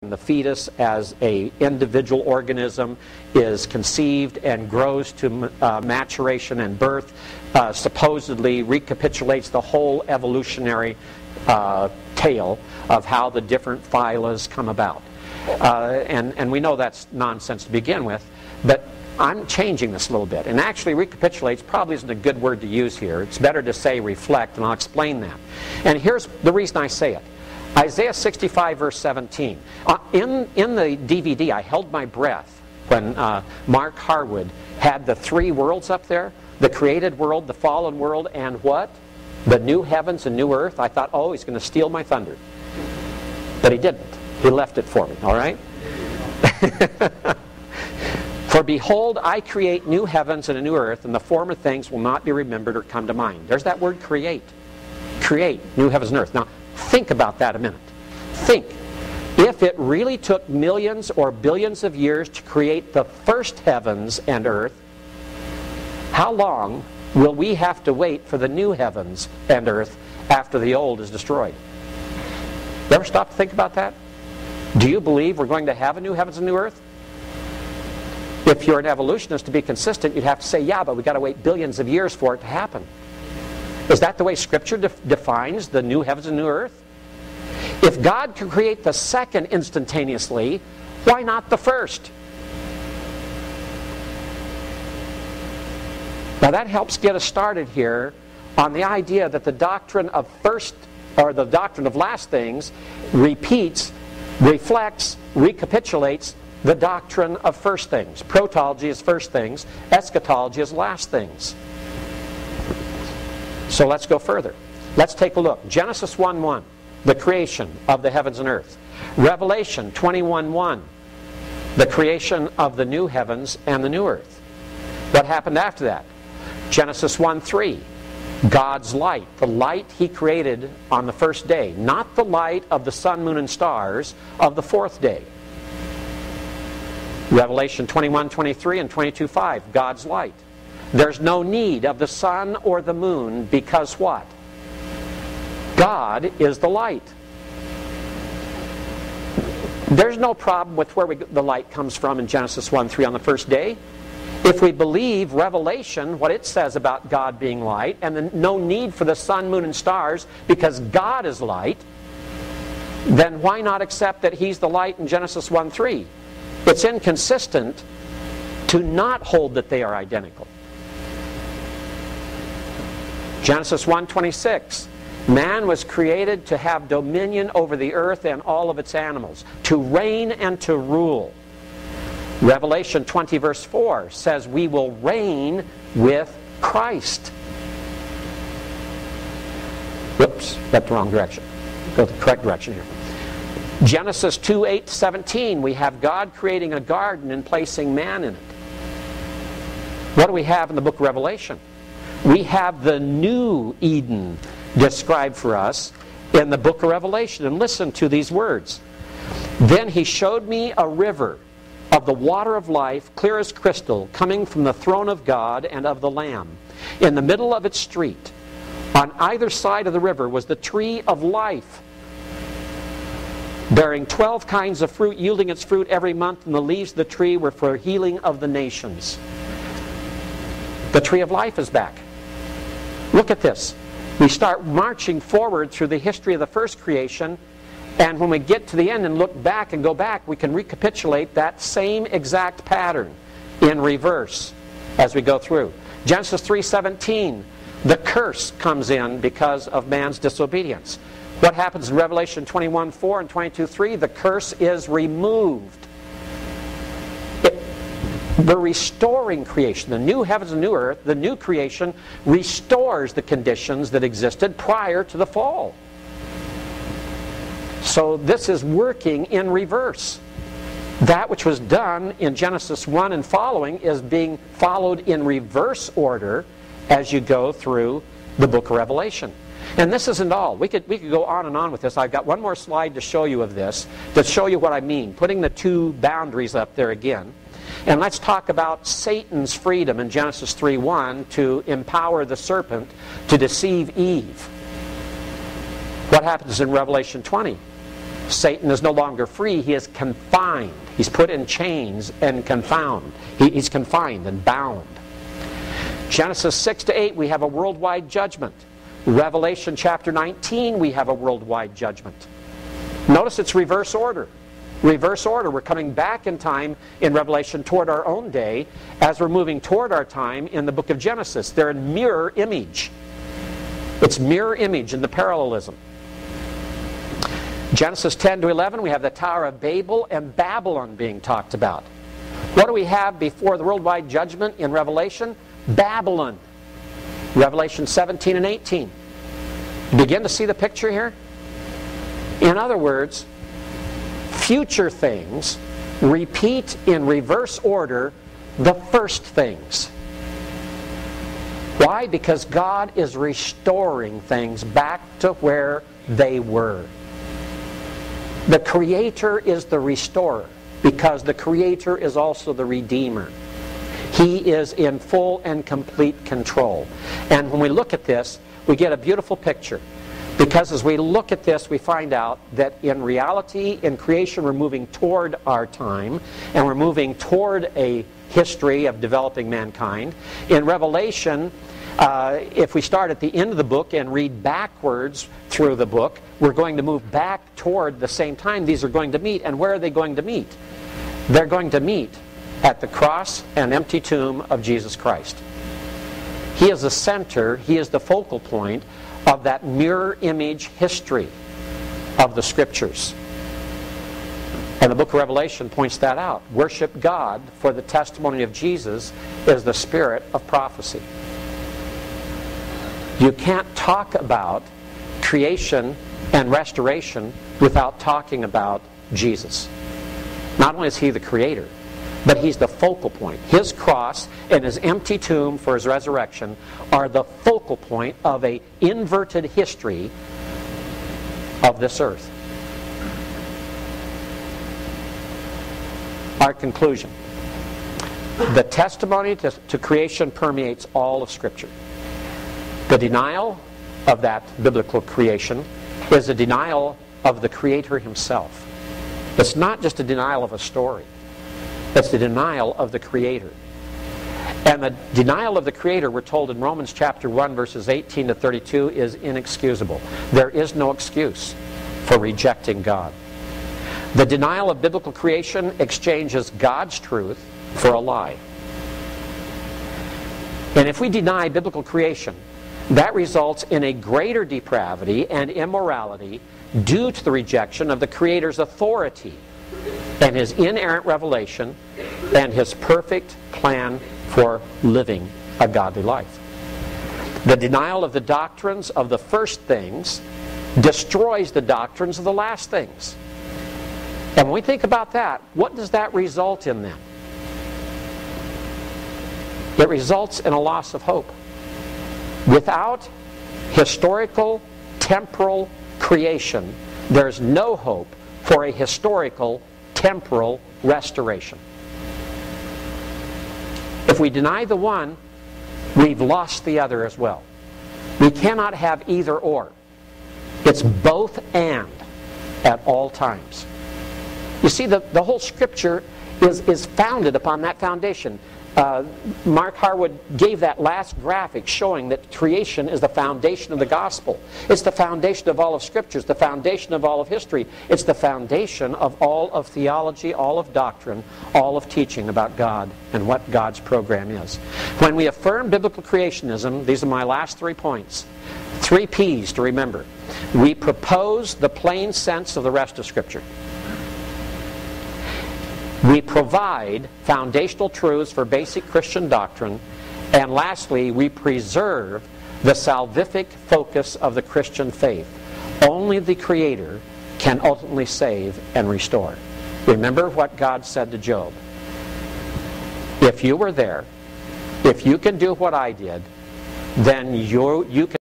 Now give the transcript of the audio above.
The fetus as an individual organism is conceived and grows to maturation and birth, supposedly recapitulates the whole evolutionary tale of how the different phylas come about. And we know that's nonsense to begin with, but I'm changing this a little bit. And actually recapitulates probably isn't a good word to use here. It's better to say reflect, and I'll explain that. And here's the reason I say it. Isaiah 65 verse 17. In the DVD, I held my breath when Mark Harwood had the three worlds up there. The created world, the fallen world, and what? The new heavens and new earth. I thought, oh, he's going to steal my thunder. But he didn't. He left it for me, all right? For behold, I create new heavens and a new earth, and the former things will not be remembered or come to mind. There's that word create. Create new heavens and earth. Now, think about that a minute. Think. If it really took millions or billions of years to create the first heavens and earth, how long will we have to wait for the new heavens and earth after the old is destroyed? You ever stop to think about that? Do you believe we're going to have a new heavens and new earth? If you're an evolutionist, to be consistent, you'd have to say, yeah, but we've got to wait billions of years for it to happen. Is that the way Scripture defines the new heavens and new earth? If God could create the second instantaneously, why not the first? Now that helps get us started here on the idea that the doctrine of first, or the doctrine of last things, repeats, reflects, recapitulates the doctrine of first things. Protology is first things, eschatology is last things. So let's go further. Let's take a look. Genesis 1:1, the creation of the heavens and earth. Revelation 21:1, the creation of the new heavens and the new earth. What happened after that? Genesis 1:3, God's light, the light He created on the first day, not the light of the sun, moon, and stars of the fourth day. Revelation 21:23 and 22:5, God's light. There's no need of the sun or the moon because what? God is the light. There's no problem with where the light comes from in Genesis 1:3 on the first day. If we believe Revelation, what it says about God being light, and no need for the sun, moon, and stars because God is light, then why not accept that He's the light in Genesis 1:3? It's inconsistent to not hold that they are identical. Genesis 1:26, man was created to have dominion over the earth and all of its animals, to reign and to rule. Revelation 20 verse 4 says we will reign with Christ. Whoops, that's the wrong direction. Go the correct direction here. Genesis 2:8-17, we have God creating a garden and placing man in it. What do we have in the book of Revelation? We have the new Eden described for us in the book of Revelation. And listen to these words. Then He showed me a river of the water of life, clear as crystal, coming from the throne of God and of the Lamb. In the middle of its street, on either side of the river, was the tree of life, bearing 12 kinds of fruit, yielding its fruit every month, and the leaves of the tree were for healing of the nations. The tree of life is back. Look at this. We start marching forward through the history of the first creation, and when we get to the end and look back and go back, we can recapitulate that same exact pattern in reverse as we go through. Genesis 3:17, the curse comes in because of man's disobedience. What happens in Revelation 21:4 and 22:3? The curse is removed. The restoring creation, the new heavens and new earth, the new creation, restores the conditions that existed prior to the fall. So this is working in reverse. That which was done in Genesis 1 and following is being followed in reverse order as you go through the book of Revelation. And this isn't all. We could go on and on with this. I've got one more slide to show you of this, to show you what I mean. Putting the two boundaries up there again. And let's talk about Satan's freedom in Genesis 3:1 to empower the serpent to deceive Eve. What happens in Revelation 20? Satan is no longer free, he is confined. He's put in chains and confound. He's confined and bound. Genesis 6 to 8, we have a worldwide judgment. Revelation chapter 19, we have a worldwide judgment. Notice it's reverse order. Reverse order. We're coming back in time in Revelation toward our own day as we're moving toward our time in the book of Genesis. They're in mirror image. It's mirror image in the parallelism. Genesis 10 to 11, we have the Tower of Babel and Babylon being talked about. What do we have before the worldwide judgment in Revelation? Babylon. Revelation 17 and 18. Begin to see the picture here? In other words, future things repeat in reverse order the first things. Why? Because God is restoring things back to where they were. The Creator is the restorer, because the Creator is also the Redeemer. He is in full and complete control. And when we look at this, we get a beautiful picture. Because as we look at this, we find out that in reality, in creation, we're moving toward our time, and we're moving toward a history of developing mankind. In Revelation, if we start at the end of the book and read backwards through the book, we're going to move back toward the same time these are going to meet. And where are they going to meet? They're going to meet at the cross and empty tomb of Jesus Christ. He is the center, He is the focal point of that mirror image history of the Scriptures. And the book of Revelation points that out. Worship God, for the testimony of Jesus is the spirit of prophecy. You can't talk about creation and restoration without talking about Jesus. Not only is He the Creator, but He's the focal point. His cross and His empty tomb for His resurrection are the focal point of an inverted history of this earth. Our conclusion. The testimony to creation permeates all of Scripture. The denial of that biblical creation is a denial of the Creator Himself. It's not just a denial of a story. It's the denial of the Creator. And the denial of the Creator, we're told in Romans chapter 1, verses 18 to 32, is inexcusable. There is no excuse for rejecting God. The denial of biblical creation exchanges God's truth for a lie. And if we deny biblical creation, that results in a greater depravity and immorality due to the rejection of the Creator's authority and His inerrant revelation and His perfect plan for living a godly life. The denial of the doctrines of the first things destroys the doctrines of the last things. And when we think about that, what does that result in then? It results in a loss of hope. Without historical, temporal creation, there's no hope for a historical, temporal restoration. If we deny the one, we've lost the other as well. We cannot have either or. It's both and at all times. You see, the whole Scripture is founded upon that foundation. Mark Harwood gave that last graphic showing that creation is the foundation of the gospel. It's the foundation of all of Scripture. It's the foundation of all of history. It's the foundation of all of theology, all of doctrine, all of teaching about God and what God's program is. When we affirm biblical creationism, these are my last 3 points. 3 P's to remember. We propose the plain sense of the rest of Scripture. We provide foundational truths for basic Christian doctrine. And lastly, we preserve the salvific focus of the Christian faith. Only the Creator can ultimately save and restore. Remember what God said to Job. If you were there, if you can do what I did, then you can